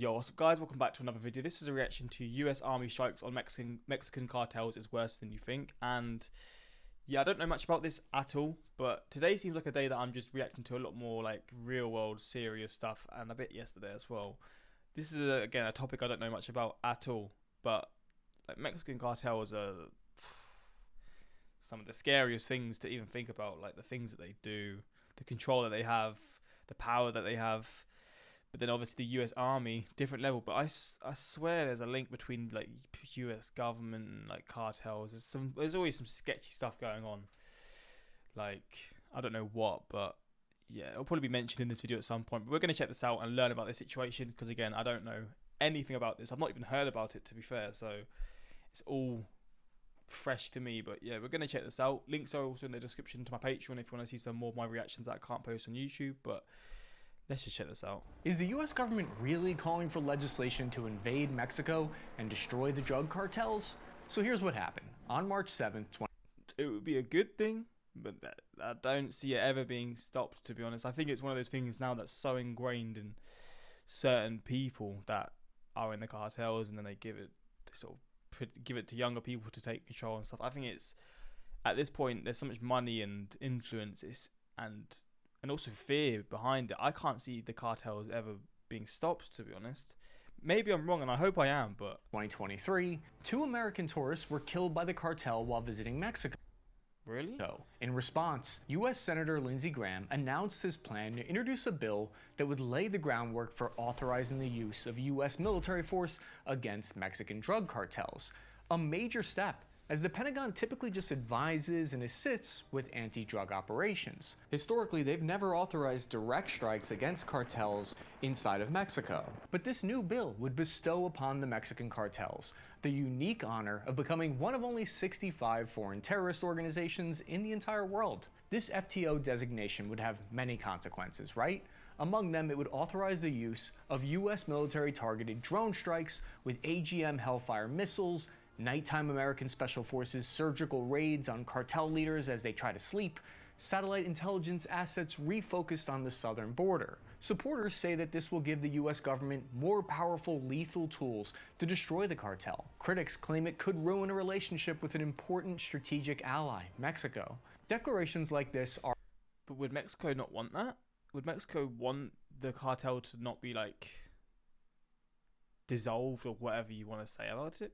Yo, what's up guys, welcome back to another video. This is a reaction to US Army strikes on Mexican cartels is worse than you think. And yeah, I don't know much about this at all, but today seems like a day that I'm just reacting to a lot more like real world serious stuff, and a bit yesterday as well. This is again a topic I don't know much about at all, but like Mexican cartels are some of the scariest things to even think about, like the things that they do, the control that they have, the power that they have. But then obviously the US Army, different level. But I swear there's a link between like US government and like cartels. There's always some sketchy stuff going on. Like, I don't know what, but yeah, it'll probably be mentioned in this video at some point. But we're going to check this out and learn about this situation, because again, I don't know anything about this. I've not even heard about it, to be fair. So it's all fresh to me. But yeah, we're going to check this out. Links are also in the description to my Patreon if you want to see some more of my reactions that I can't post on YouTube. But let's just check this out. Is the US government really calling for legislation to invade Mexico and destroy the drug cartels? So here's what happened. On March 7th, it would be a good thing, but I don't see it ever being stopped, to be honest. I think it's one of those things now that's so ingrained in certain people that are in the cartels, and then they sort of give it to younger people to take control and stuff. I think it's, at this point, there's so much money and influence and also fear behind it. I can't see the cartels ever being stopped, to be honest. Maybe I'm wrong, and I hope I am, but 2023, 2 American tourists were killed by the cartel while visiting Mexico. Really? So, in response, US Senator Lindsey Graham announced his plan to introduce a bill that would lay the groundwork for authorizing the use of US military force against Mexican drug cartels. A major step, as the Pentagon typically just advises and assists with anti-drug operations. Historically, they've never authorized direct strikes against cartels inside of Mexico. But this new bill would bestow upon the Mexican cartels the unique honor of becoming one of only 65 foreign terrorist organizations in the entire world. This FTO designation would have many consequences, right? Among them, it would authorize the use of US military-targeted drone strikes with AGM Hellfire missiles, nighttime American Special Forces surgical raids on cartel leaders as they try to sleep, satellite intelligence assets refocused on the southern border. Supporters say that this will give the US government more powerful lethal tools to destroy the cartel. Critics claim it could ruin a relationship with an important strategic ally, Mexico. Declarations like this are... But would Mexico not want that? Would Mexico want the cartel to not be like dissolved, or whatever you want to say about it?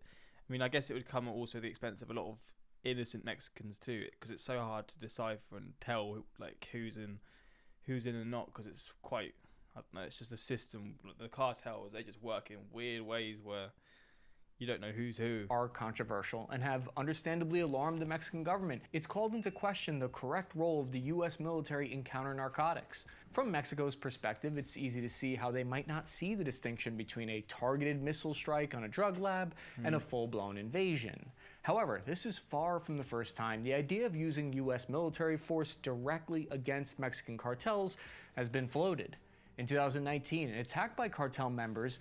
I mean, I guess it would come also at the expense of a lot of innocent Mexicans too, because it's so hard to decipher and tell like who's in and not, because it's quite, I don't know, it's just a system. The cartels, they just work in weird ways where you don't know who's who. Are controversial and have understandably alarmed the Mexican government. It's called into question the correct role of the US military in counter-narcotics. From Mexico's perspective, it's easy to see how they might not see the distinction between a targeted missile strike on a drug lab and a full-blown invasion. However, this is far from the first time the idea of using US military force directly against Mexican cartels has been floated. In 2019, an attack by cartel members,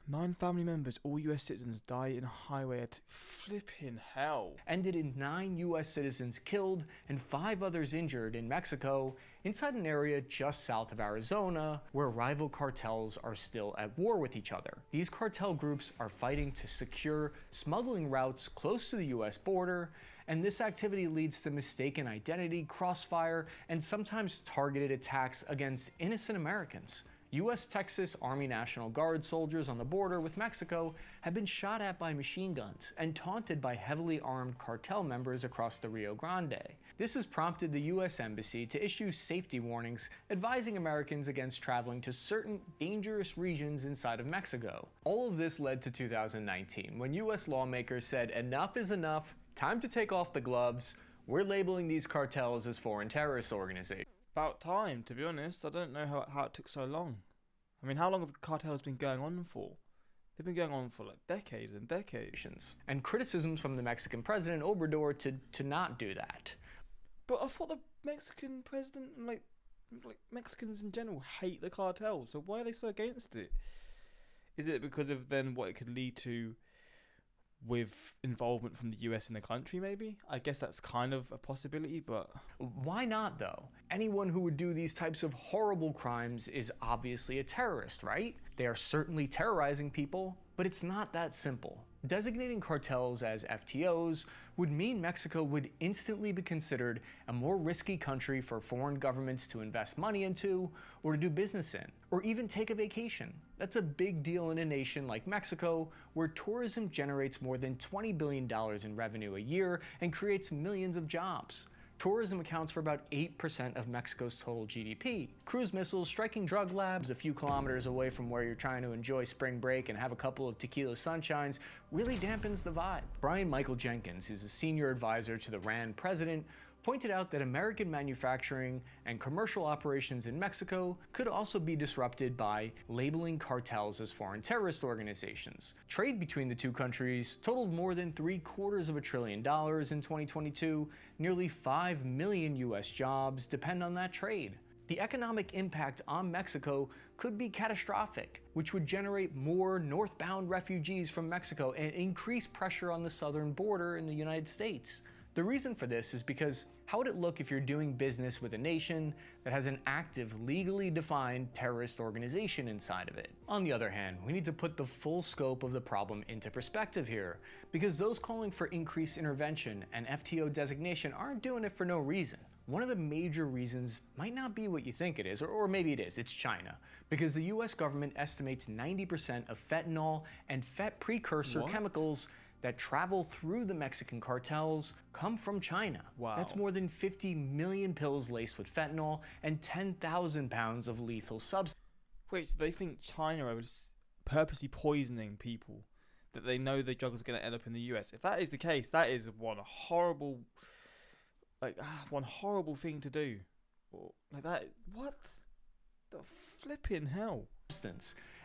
9 family members, all US citizens, die in a highway at flipping hell, ended in 9 US citizens killed and 5 others injured in Mexico, inside an area just south of Arizona, where rival cartels are still at war with each other. These cartel groups are fighting to secure smuggling routes close to the US border, and this activity leads to mistaken identity, crossfire, and sometimes targeted attacks against innocent Americans. US Texas Army National Guard soldiers on the border with Mexico have been shot at by machine guns and taunted by heavily armed cartel members across the Rio Grande. This has prompted the US Embassy to issue safety warnings advising Americans against traveling to certain dangerous regions inside of Mexico. All of this led to 2019, when US lawmakers said enough is enough, time to take off the gloves, we're labeling these cartels as foreign terrorist organizations. About time, to be honest. I don't know how it took so long. I mean, how long have the cartels been going on for? They've been going on for like decades and decades. And criticisms from the Mexican president Obrador to not do that. But I thought the Mexican president and like Mexicans in general hate the cartels, so why are they so against it? Is it because of then what it could lead to with involvement from the US in the country, maybe? I guess that's kind of a possibility, but... Why not, though? Anyone who would do these types of horrible crimes is obviously a terrorist, right? They are certainly terrorizing people, but it's not that simple. Designating cartels as FTOs would mean Mexico would instantly be considered a more risky country for foreign governments to invest money into, or to do business in, or even take a vacation. That's a big deal in a nation like Mexico, where tourism generates more than $20 billion in revenue a year and creates millions of jobs. Tourism accounts for about 8% of Mexico's total GDP. Cruise missiles striking drug labs a few kilometers away from where you're trying to enjoy spring break and have a couple of tequila sunshines really dampens the vibe. Brian Michael Jenkins, who's a senior advisor to the RAND president, pointed out that American manufacturing and commercial operations in Mexico could also be disrupted by labeling cartels as foreign terrorist organizations. Trade between the two countries totaled more than $750 billion in 2022. Nearly 5 million US jobs depend on that trade. The economic impact on Mexico could be catastrophic, which would generate more northbound refugees from Mexico and increase pressure on the southern border in the United States. The reason for this is because how would it look if you're doing business with a nation that has an active, legally defined terrorist organization inside of it? On the other hand, we need to put the full scope of the problem into perspective here, because those calling for increased intervention and FTO designation aren't doing it for no reason. One of the major reasons might not be what you think it is, or maybe it is, it's China, because the US government estimates 90% of fentanyl and fet precursor chemicals that travel through the Mexican cartels come from China. Wow. That's more than 50 million pills laced with fentanyl and 10,000 pounds of lethal substance. Wait, so they think China are purposely poisoning people that they know the drugs are going to end up in the US? If that is the case, that is one horrible thing to do. Like that, what the flipping hell?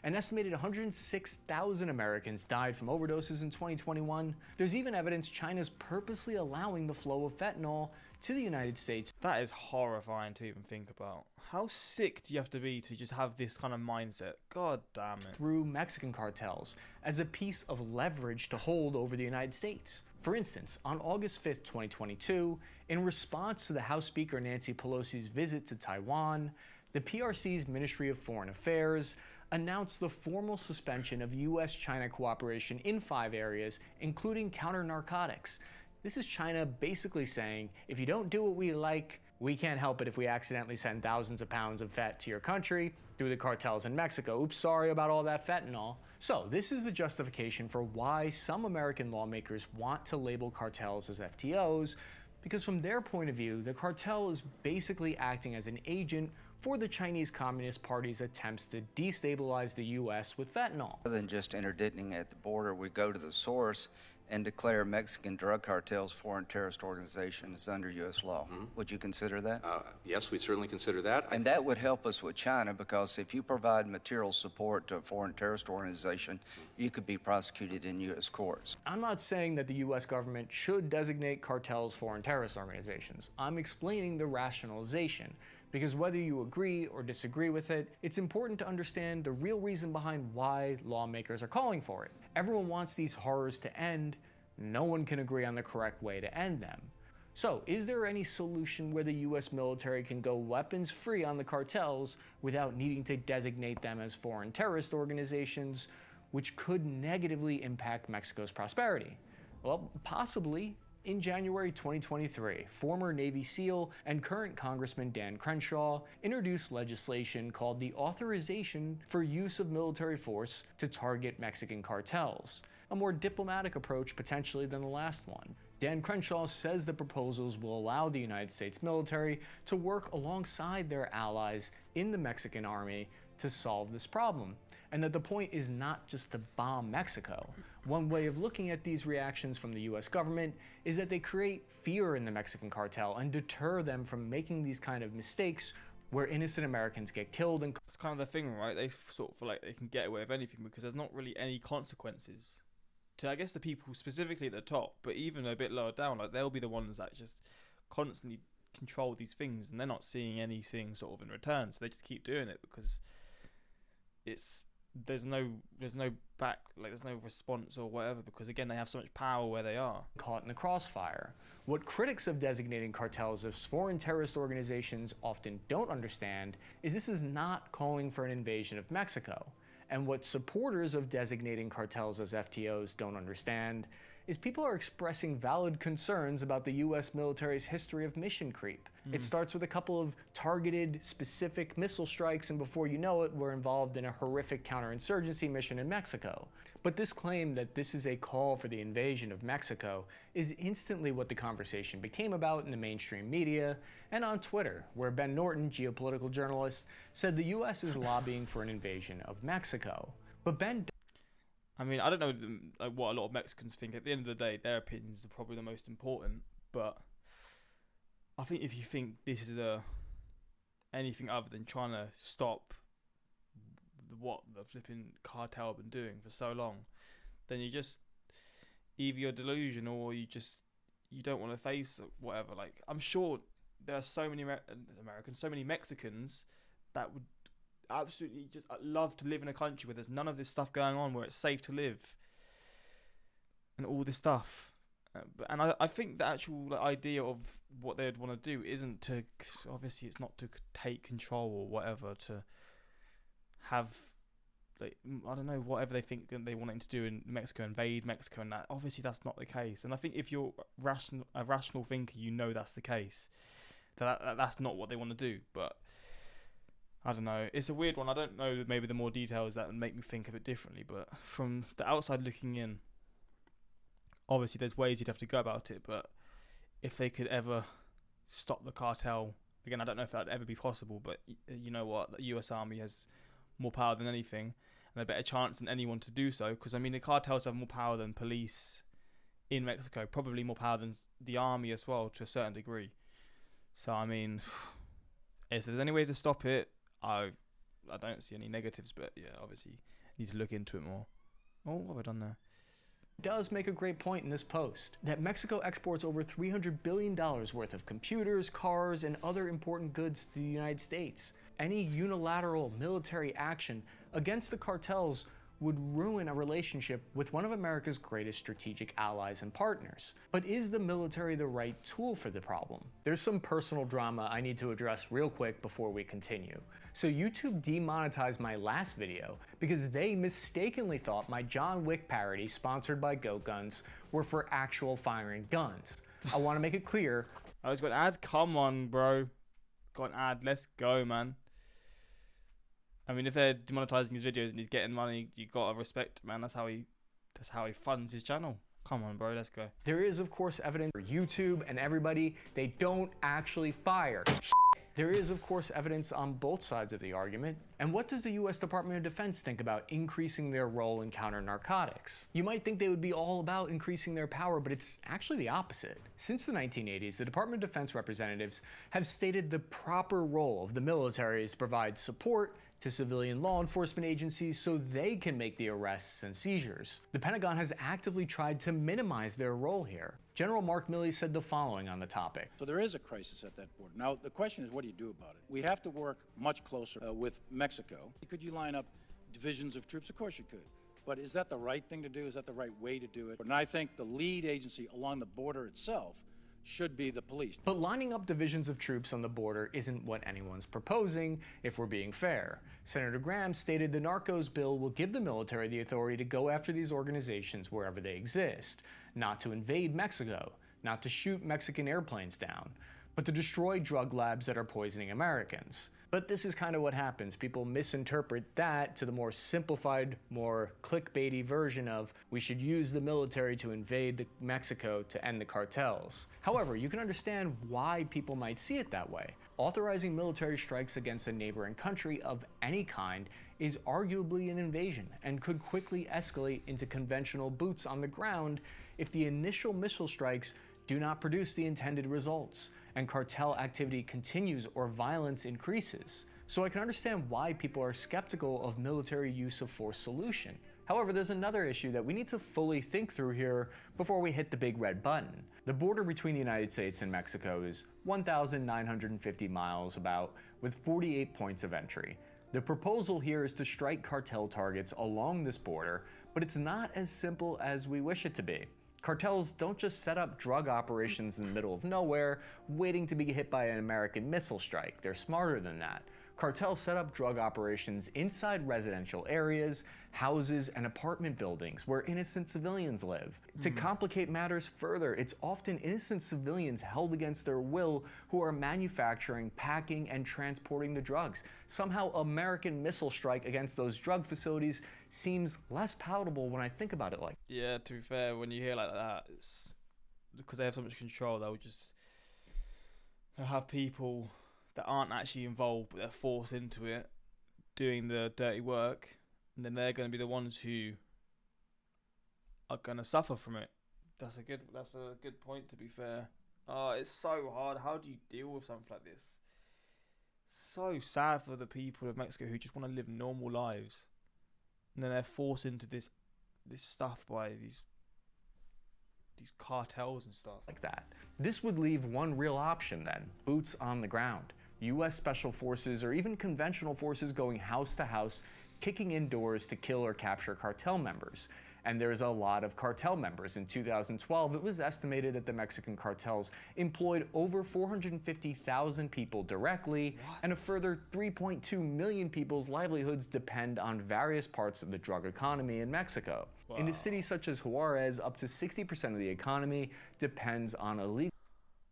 An estimated 106,000 Americans died from overdoses in 2021. There's even evidence China's purposely allowing the flow of fentanyl to the United States. That is horrifying to even think about. How sick do you have to be to just have this kind of mindset? God damn it. Through Mexican cartels as a piece of leverage to hold over the United States. For instance, on August 5th, 2022, in response to the House Speaker Nancy Pelosi's visit to Taiwan, the PRC's Ministry of Foreign Affairs announced the formal suspension of US-China cooperation in 5 areas, including counter-narcotics. This is China basically saying, if you don't do what we like, we can't help it if we accidentally send thousands of pounds of fat to your country through the cartels in Mexico. Oops, sorry about all that fentanyl. So this is the justification for why some American lawmakers want to label cartels as FTOs, because from their point of view, the cartel is basically acting as an agent for the Chinese Communist Party's attempts to destabilize the U.S. with fentanyl. Rather than just interdicting at the border, we go to the source and declare Mexican drug cartels foreign terrorist organizations under U.S. law. Would you consider that? Yes, we certainly consider that. And that would help us with China, because if you provide material support to a foreign terrorist organization, you could be prosecuted in U.S. courts. I'm not saying that the U.S. government should designate cartels foreign terrorist organizations. I'm explaining the rationalization, because whether you agree or disagree with it, it's important to understand the real reason behind why lawmakers are calling for it. Everyone wants these horrors to end. No one can agree on the correct way to end them. So, is there any solution where the US military can go weapons free on the cartels without needing to designate them as foreign terrorist organizations, which could negatively impact Mexico's prosperity? Well, possibly. In January 2023, former Navy SEAL and current Congressman Dan Crenshaw introduced legislation called the Authorization for Use of Military Force to Target Mexican Cartels, a more diplomatic approach potentially than the last one. Dan Crenshaw says the proposals will allow the United States military to work alongside their allies in the Mexican army to solve this problem, and that the point is not just to bomb Mexico. One way of looking at these reactions from the US government is that they create fear in the Mexican cartel and deter them from making these kind of mistakes where innocent Americans get killed. And it's kind of the thing, right? They sort of feel like they can get away with anything because there's not really any consequences to, I guess, the people specifically at the top, but even a bit lower down, like they'll be the ones that just constantly control these things, and they're not seeing anything sort of in return, so they just keep doing it because there's no response or whatever, because again they have so much power where they are. Caught in the crossfire. What critics of designating cartels as foreign terrorist organizations often don't understand is this is not calling for an invasion of Mexico. And what supporters of designating cartels as FTOs don't understand is people are expressing valid concerns about the US military's history of mission creep. It starts with a couple of targeted, specific missile strikes, and before you know it, we're involved in a horrific counterinsurgency mission in Mexico. But this claim that this is a call for the invasion of Mexico is instantly what the conversation became about in the mainstream media and on Twitter, where Ben Norton, geopolitical journalist, said the US is lobbying for an invasion of Mexico. But Ben... I mean, I don't know what a lot of Mexicans think. At the end of the day, their opinions are probably the most important. But I think if you think this is anything other than trying to stop what the flipping cartel have been doing for so long, then you just either you're delusional or you don't want to face whatever. Like, I'm sure there are so many Americans, so many Mexicans that would absolutely just love to live in a country where there's none of this stuff going on, where it's safe to live and all this stuff. And I think the actual idea of what they'd want to do isn't to, obviously it's not to take control or whatever, to have, like, I don't know, whatever they think they want it to do in Mexico, invade Mexico, and that obviously that's not the case. And I think if you're a rational thinker, you know that's the case. That's not what they want to do. But I don't know. It's a weird one. I don't know maybe the more details that would make me think a bit differently. But from the outside looking in, obviously there's ways you'd have to go about it. But if they could ever stop the cartel, again, I don't know if that would ever be possible. But you know what? The US Army has more power than anything and a better chance than anyone to do so. Because, I mean, the cartels have more power than police in Mexico. Probably more power than the army as well, to a certain degree. So, I mean, if there's any way to stop it, I don't see any negatives, but yeah, obviously need to look into it more. Oh, what have I done there? Does make a great point in this post, that Mexico exports over $300 billion worth of computers, cars, and other important goods to the United States. Any unilateral military action against the cartels would ruin a relationship with one of America's greatest strategic allies and partners. But is the military the right tool for the problem? There's some personal drama I need to address real quick before we continue. So YouTube demonetized my last video because they mistakenly thought my John Wick parody sponsored by Goat Guns were for actual firing guns. I want to make it clear. I was got an ad. Come on, bro. Got an ad. Let's go, man. I mean, if they're demonetizing his videos and he's getting money, you gotta respect, man. That's how he funds his channel. Come on, bro, let's go. There is, of course, evidence for YouTube and everybody, they don't actually fire. There is, of course, evidence on both sides of the argument. And what does the US Department of Defense think about increasing their role in counter-narcotics? You might think they would be all about increasing their power, but it's actually the opposite. Since the 1980s, the Department of Defense representatives have stated the proper role of the military is to provide support to civilian law enforcement agencies so they can make the arrests and seizures. The Pentagon has actively tried to minimize their role here. General Mark Milley said the following on the topic. So there is a crisis at that border. Now, the question is, what do you do about it? We have to work much closer with Mexico. Could you line up divisions of troops? Of course you could. But is that the right thing to do? Is that the right way to do it? And I think the lead agency along the border itself should be the police. But lining up divisions of troops on the border isn't what anyone's proposing, if we're being fair. Senator Graham stated the Narcos bill will give the military the authority to go after these organizations wherever they exist, not to invade Mexico, not to shoot Mexican airplanes down, but to destroy drug labs that are poisoning Americans. But this is kind of what happens. People misinterpret that to the more simplified, more clickbaity version of we should use the military to invade Mexico to end the cartels. However, you can understand why people might see it that way. Authorizing military strikes against a neighboring country of any kind is arguably an invasion and could quickly escalate into conventional boots on the ground if the initial missile strikes do not produce the intended results and cartel activity continues or violence increases. So I can understand why people are skeptical of military use of force solution. However, there's another issue that we need to fully think through here before we hit the big red button. The border between the United States and Mexico is 1,950 miles about, with 48 points of entry. The proposal here is to strike cartel targets along this border, but it's not as simple as we wish it to be. Cartels don't just set up drug operations in the middle of nowhere, waiting to be hit by an American missile strike. They're smarter than that. cartels set up drug operations inside residential areas, houses, and apartment buildings where innocent civilians live. To complicate matters further, it's often innocent civilians held against their will who are manufacturing, packing, and transporting the drugs. Somehow, American missile strike against those drug facilities seems less palatable when I think about it like that. Yeah, to be fair, when you hear like that, it's because they have so much control, they'll have people that aren't actually involved, but they're forced into it, doing the dirty work, and then they're going to be the ones who are going to suffer from it. That's a good point, to be fair. It's so hard. How do you deal with something like this? So sad for the people of Mexico who just want to live normal lives, and then they're forced into this stuff by these cartels and stuff like that. This would leave one real option then: boots on the ground. U.S. Special Forces or even conventional forces going house to house, kicking in doors to kill or capture cartel members. And there's a lot of cartel members. In 2012, it was estimated that the Mexican cartels employed over 450,000 people directly, and a further 3.2 million people's livelihoods depend on various parts of the drug economy in Mexico. Wow. In a city such as Juarez, up to 60% of the economy depends on illegal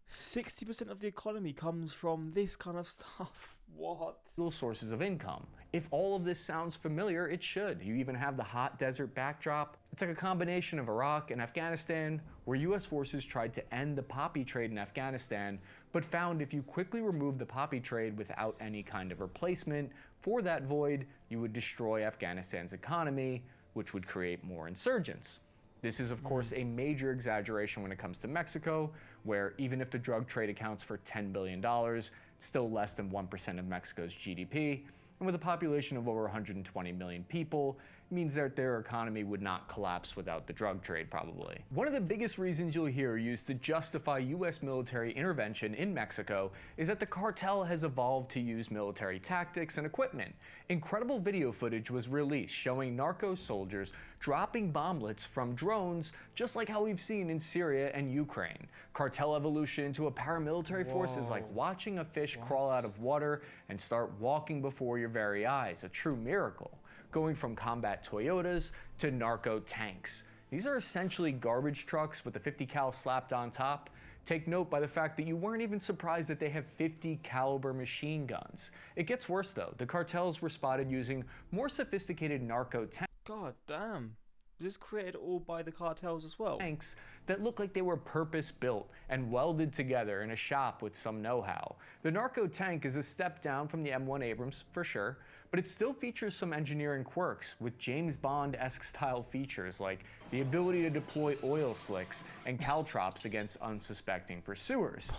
60% of the economy comes from this kind of stuff. What? sources of income. If all of this sounds familiar, it should. You even have the hot desert backdrop. It's like a combination of Iraq and Afghanistan, where US forces tried to end the poppy trade in Afghanistan, but found if you quickly remove the poppy trade without any kind of replacement for that void, you would destroy Afghanistan's economy, which would create more insurgents. This is, of course, a major exaggeration when it comes to Mexico, where even if the drug trade accounts for $10 billion, it's still less than 1% of Mexico's GDP. And with a population of over 120 million people, it means that their economy would not collapse without the drug trade, probably. One of the biggest reasons you'll hear used to justify US military intervention in Mexico is that the cartel has evolved to use military tactics and equipment. Incredible video footage was released showing narco soldiers dropping bomblets from drones, just like how we've seen in Syria and Ukraine. Cartel evolution into a paramilitary force is like watching a fish crawl out of water and start walking before your very eyes, a true miracle. Going from combat Toyotas to narco tanks. These are essentially garbage trucks with the 50 cal slapped on top. Take note by the fact that you weren't even surprised that they have 50 caliber machine guns. It gets worse though. The cartels were spotted using more sophisticated narco tanks. God damn. Was this created all by the cartels as well? Tanks that look like they were purpose-built and welded together in a shop with some know-how. The narco tank is a step down from the M1 Abrams, for sure, but it still features some engineering quirks with James Bond-esque style features like the ability to deploy oil slicks and caltrops against unsuspecting pursuers.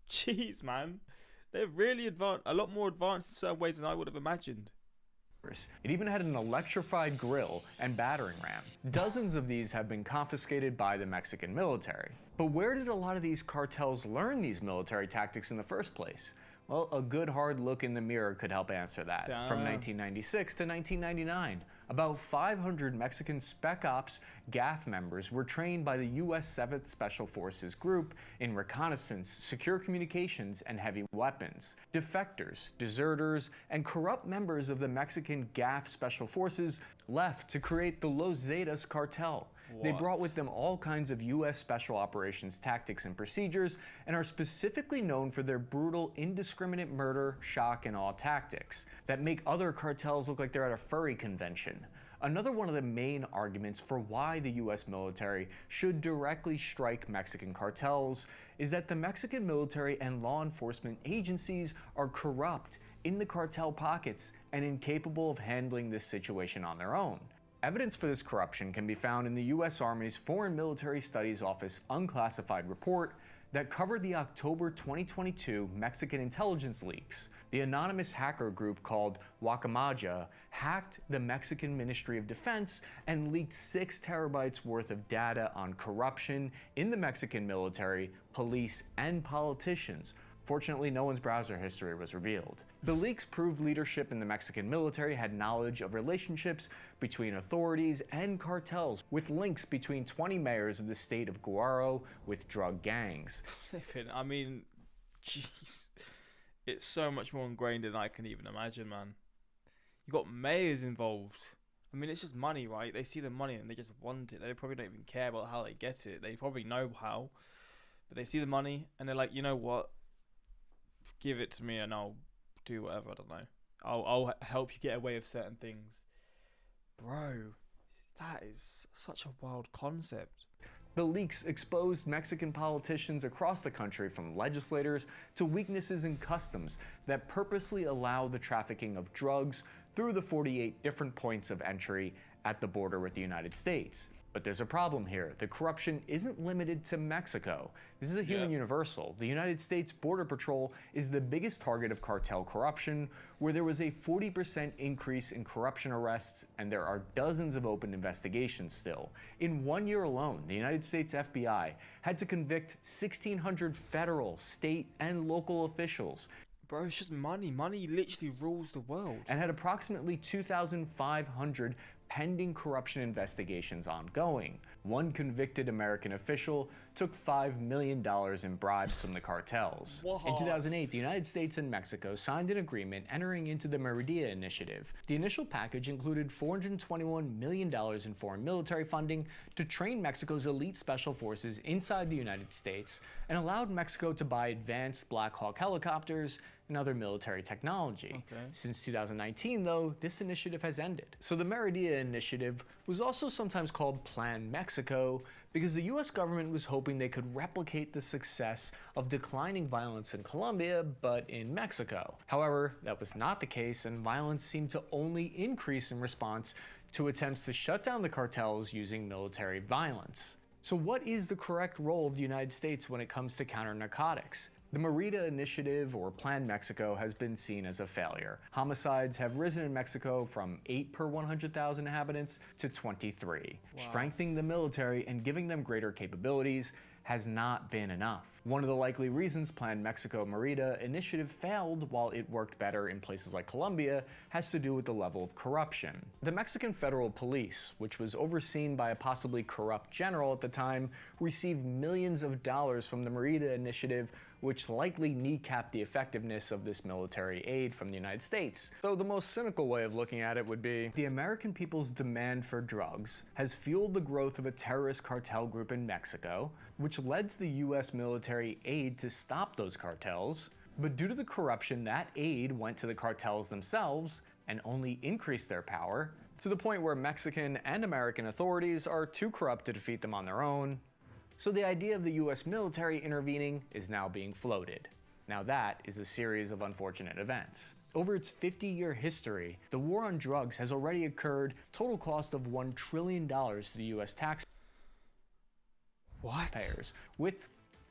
Jeez, man. They're really advanced, a lot more advanced in certain ways than I would have imagined. It even had an electrified grill and battering ram. Dozens of these have been confiscated by the Mexican military. But where did a lot of these cartels learn these military tactics in the first place? Well, a good hard look in the mirror could help answer that. Damn. From 1996 to 1999, about 500 Mexican Spec Ops GAF members were trained by the U.S. 7th Special Forces Group in reconnaissance, secure communications, and heavy weapons. Defectors, deserters, and corrupt members of the Mexican GAF Special Forces left to create the Los Zetas cartel. They brought with them all kinds of U.S. Special Operations tactics and procedures, and are specifically known for their brutal, indiscriminate murder, shock, and awe tactics that make other cartels look like they're at a furry convention. Another one of the main arguments for why the U.S. military should directly strike Mexican cartels is that the Mexican military and law enforcement agencies are corrupt, in the cartel pockets, and incapable of handling this situation on their own. Evidence for this corruption can be found in the U.S. Army's Foreign Military Studies Office unclassified report that covered the October 2022 Mexican intelligence leaks. The anonymous hacker group called Guacamaja hacked the Mexican Ministry of Defense and leaked 6 terabytes worth of data on corruption in the Mexican military, police, and politicians. Fortunately, no one's browser history was revealed. The leaks proved leadership in the Mexican military had knowledge of relationships between authorities and cartels, with links between 20 mayors of the state of Guerrero with drug gangs. I mean, jeez. it's so much more ingrained than I can even imagine, man. You got mayors involved. I mean, it's just money, right? They see the money and they just want it. They probably don't even care about how they get it. They probably know how, but they see the money and they're like, you know what? Give it to me and I'll do whatever. I don't know. I'll help you get away with certain things, bro. That is such a wild concept. The leaks exposed Mexican politicians across the country, from legislators to weaknesses in customs that purposely allow the trafficking of drugs through the 48 different points of entry at the border with the United States. But there's a problem here. The corruption isn't limited to Mexico. This is a human universal. The United States Border Patrol is the biggest target of cartel corruption, where there was a 40% increase in corruption arrests, and there are dozens of open investigations still. In 1 year alone, the United States FBI had to convict 1,600 federal, state, and local officials. Bro, it's just money. Money literally rules the world. And had approximately 2,500 pending corruption investigations ongoing. One convicted American official took $5 million in bribes from the cartels. What? In 2008, the United States and Mexico signed an agreement entering into the Merida Initiative. The initial package included $421 million in foreign military funding to train Mexico's elite special forces inside the United States, and allowed Mexico to buy advanced Black Hawk helicopters and other military technology. Since 2019, though, this initiative has ended. So the Merida Initiative was also sometimes called Plan Mexico, because the US government was hoping they could replicate the success of declining violence in Colombia, but in Mexico. However, that was not the case, and violence seemed to only increase in response to attempts to shut down the cartels using military violence. So what is the correct role of the United States when it comes to counter-narcotics? The Merida Initiative, or Plan Mexico, has been seen as a failure. Homicides have risen in Mexico from 8 per 100,000 inhabitants to 23. Wow. Strengthening the military and giving them greater capabilities has not been enough. One of the likely reasons Plan Mexico Merida Initiative failed, while it worked better in places like Colombia, has to do with the level of corruption. The Mexican Federal Police, which was overseen by a possibly corrupt general at the time, received millions of dollars from the Merida Initiative, which likely kneecapped the effectiveness of this military aid from the United States. So the most cynical way of looking at it would be, the American people's demand for drugs has fueled the growth of a terrorist cartel group in Mexico, which led to the US military aid to stop those cartels. But due to the corruption, that aid went to the cartels themselves and only increased their power, to the point where Mexican and American authorities are too corrupt to defeat them on their own. So the idea of the US military intervening is now being floated. Now that is a series of unfortunate events. Over its 50-year history, the war on drugs has already occurred, total cost of $1 trillion to the US taxpayers, with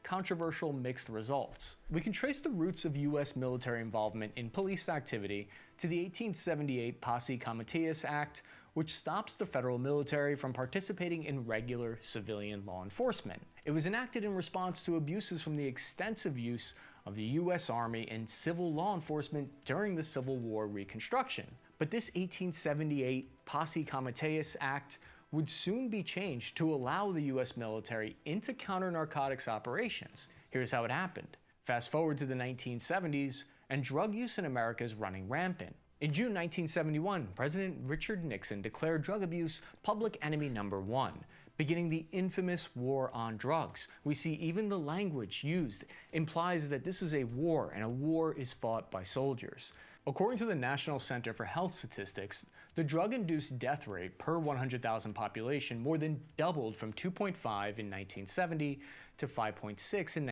controversial mixed results. We can trace the roots of US military involvement in police activity to the 1878 Posse Comitatus Act, which stops the federal military from participating in regular civilian law enforcement. It was enacted in response to abuses from the extensive use of the US Army in civil law enforcement during the Civil War Reconstruction. But this 1878 Posse Comitatus Act would soon be changed to allow the US military into counter-narcotics operations. Here's how it happened. Fast forward to the 1970s, and drug use in America is running rampant. In June 1971, President Richard Nixon declared drug abuse public enemy number one, beginning the infamous war on drugs. We see even the language used implies that this is a war, and a war is fought by soldiers. According to the National Center for Health Statistics, the drug-induced death rate per 100,000 population more than doubled from 2.5 in 1970 to 5.6 in...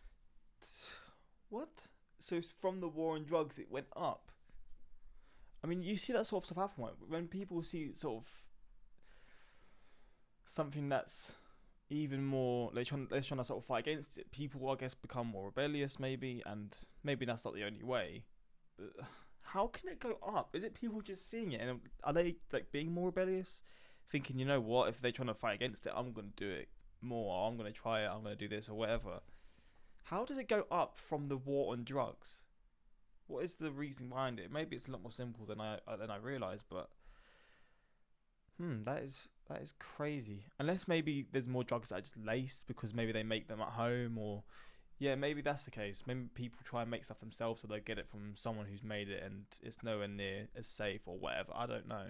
What? So from the war on drugs, it went up? I mean, you see that sort of stuff happen, right? When people see sort of something that's even more, they're trying to sort of fight against it, people, I guess, become more rebellious maybe, and maybe that's not the only way. But how can it go up? Is it people just seeing it, and are they like being more rebellious? Thinking, you know what, if they're trying to fight against it, I'm going to do it more, or I'm going to try it, I'm going to do this, or whatever. How does it go up from the war on drugs? What is the reason behind it? Maybe it's a lot more simple than I realised, but that is crazy. Unless maybe there's more drugs that are just laced because maybe they make them at home, or Yeah, maybe that's the case. Maybe people try and make stuff themselves, so they get it from someone who's made it, and it's nowhere near as safe or whatever. I don't know.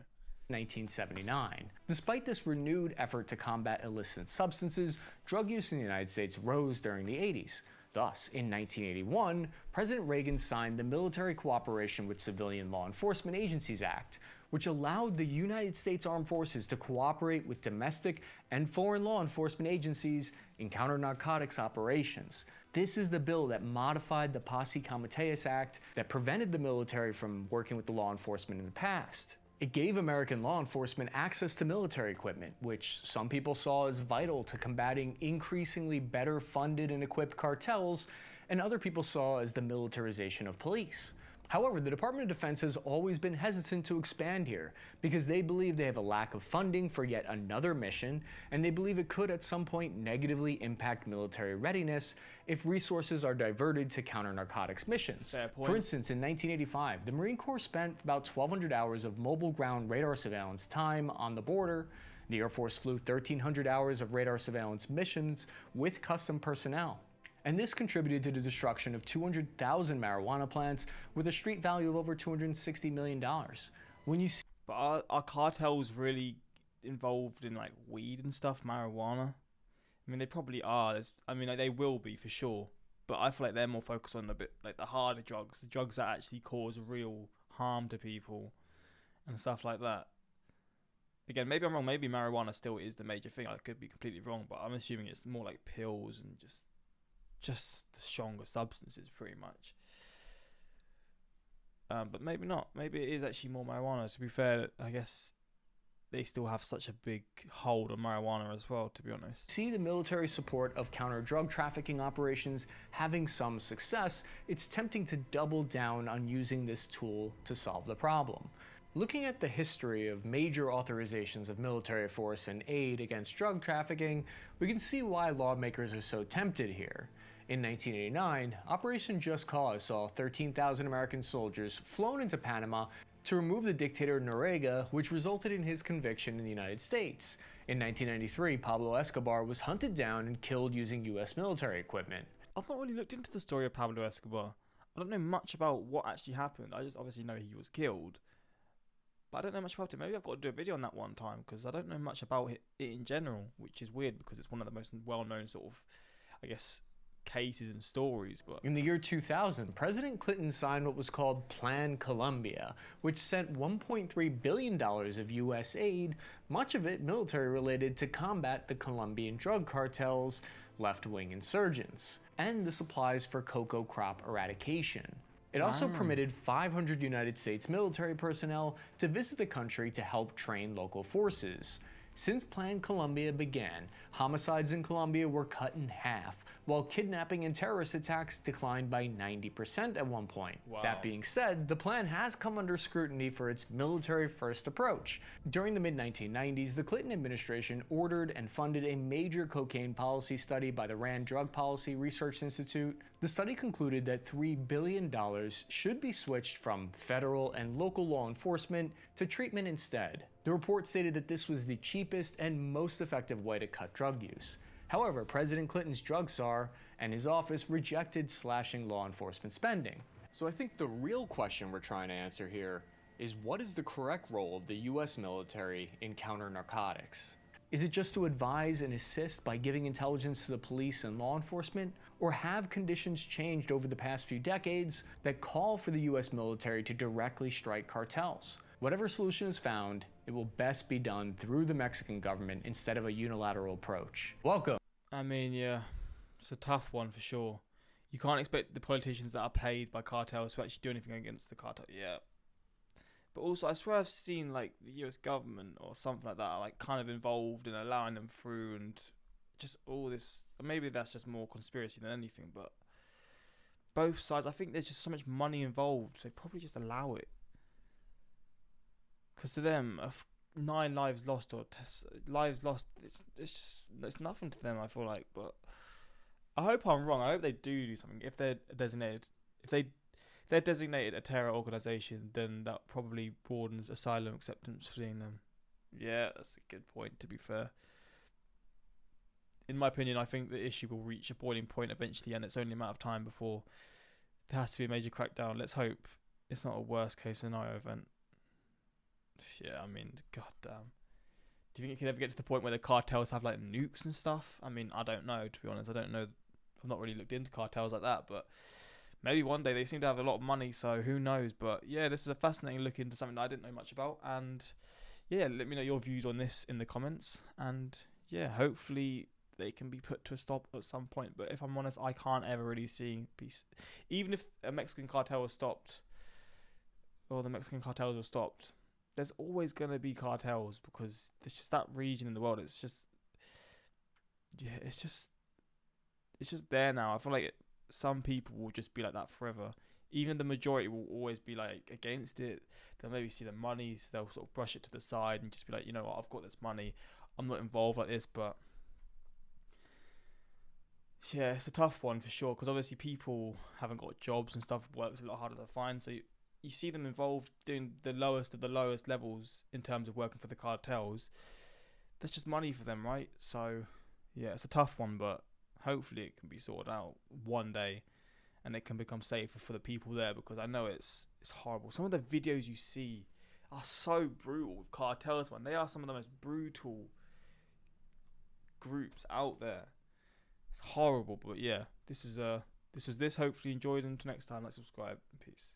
1979. Despite this renewed effort to combat illicit substances, drug use in the United States rose during the 80s. Thus, in 1981, President Reagan signed the Military Cooperation with Civilian Law Enforcement Agencies Act, which allowed the United States Armed Forces to cooperate with domestic and foreign law enforcement agencies in counter-narcotics operations. This is the bill that modified the Posse Comitatus Act that prevented the military from working with the law enforcement in the past. It gave American law enforcement access to military equipment, which some people saw as vital to combating increasingly better funded and equipped cartels, and other people saw as the militarization of police. However, the Department of Defense has always been hesitant to expand here because they believe they have a lack of funding for yet another mission, and they believe it could at some point negatively impact military readiness if resources are diverted to counter-narcotics missions. Fair point. For instance, in 1985, the Marine Corps spent about 1,200 hours of mobile ground radar surveillance time on the border. The Air Force flew 1,300 hours of radar surveillance missions with custom personnel. And this contributed to the destruction of 200,000 marijuana plants with a street value of over $260 million. When you see But are cartels really involved in like weed and stuff, marijuana? I mean, they probably are. Like, they will be for sure. But I feel like they're more focused on a bit like the harder drugs, the drugs that actually cause real harm to people and stuff like that. Again, maybe I'm wrong. Maybe marijuana still is the major thing. I could be completely wrong, but I'm assuming it's more like pills and just the stronger substances, pretty much. But maybe not. Maybe it is actually more marijuana. To be fair, I guess they still have such a big hold on marijuana as well, to be honest. See the military support of counter-drug trafficking operations having some success, it's tempting to double down on using this tool to solve the problem. Looking at the history of major authorizations of military force and aid against drug trafficking, we can see why lawmakers are so tempted here. In 1989, Operation Just Cause saw 13,000 American soldiers flown into Panama to remove the dictator Noriega, which resulted in his conviction in the United States. In 1993, Pablo Escobar was hunted down and killed using US military equipment. I've not really looked into the story of Pablo Escobar. I don't know much about what actually happened. I just obviously know he was killed. But I don't know much about it. Maybe I've got to do a video on that one time, because I don't know much about it in general, which is weird because it's one of the most well-known sort of, I guess, cases and stories. But in the year 2000, President Clinton signed what was called Plan Colombia, which sent $1.3 billion of U.S. aid, much of it military-related, to combat the Colombian drug cartels, left-wing insurgents, and the supplies for cocoa crop eradication. It also permitted 500 United States military personnel to visit the country to help train local forces. Since Plan Colombia began, homicides in Colombia were cut in half, while kidnapping and terrorist attacks declined by 90% at one point. Wow. That being said, the plan has come under scrutiny for its military-first approach. During the mid-1990s, the Clinton administration ordered and funded a major cocaine policy study by the Rand Drug Policy Research Institute. The study concluded that $3 billion should be switched from federal and local law enforcement to treatment instead. The report stated that this was the cheapest and most effective way to cut drug use. However, President Clinton's drug czar and his office rejected slashing law enforcement spending. So I think the real question we're trying to answer here is, what is the correct role of the US military in counter-narcotics? Is it just to advise and assist by giving intelligence to the police and law enforcement? Or have conditions changed over the past few decades that call for the US military to directly strike cartels? Whatever solution is found, it will best be done through the Mexican government instead of a unilateral approach. Welcome. I mean, yeah, it's a tough one for sure. You can't expect the politicians that are paid by cartels to actually do anything against the cartel. Yeah. But also, I swear I've seen like the US government or something like that are like kind of involved in allowing them through, and just all this. Maybe that's just more conspiracy than anything, but both sides, I think there's just so much money involved, so they probably just allow it. Because to them, 9 lives lost or lives lost, it's nothing to them, I feel like. But I hope I'm wrong. I hope they do something. If they're designated a terror organization, then that probably broadens asylum acceptance for them. Yeah, that's a good point, to be fair. in my opinion, I think the issue will reach a boiling point eventually, and it's only a matter of time before there has to be a major crackdown. Let's hope it's not a worst case scenario event. Yeah, I mean, goddamn. Do you think it could ever get to the point where the cartels have like nukes and stuff? I mean, I don't know, to be honest. I don't know. I've not really looked into cartels like that, but maybe one day. They seem to have a lot of money, so who knows. But yeah, this is a fascinating look into something that I didn't know much about. And yeah, let me know your views on this in the comments. And yeah, hopefully they can be put to a stop at some point. But if I'm honest, I can't ever really see peace. Even if a Mexican cartel was stopped, or the Mexican cartels were stopped, there's always going to be cartels, because there's just that region in the world. It's just, yeah, it's just there now. I feel like some people will just be like that forever. Even the majority will always be like against it. They'll maybe see the money, so they'll sort of brush it to the side and just be like, you know what, I've got this money, I'm not involved like this. But yeah, it's a tough one for sure, because obviously people haven't got jobs and stuff. Work's a lot harder to find, so you see them involved doing the lowest of the lowest levels in terms of working for the cartels. That's just money for them, right? So yeah, it's a tough one, but hopefully it can be sorted out one day and it can become safer for the people there, because I know it's horrible. Some of the videos you see are so brutal with cartels, man. They are some of the most brutal groups out there. It's horrible, but yeah, this was this. Hopefully you enjoyed, and until next time, like, subscribe. Peace.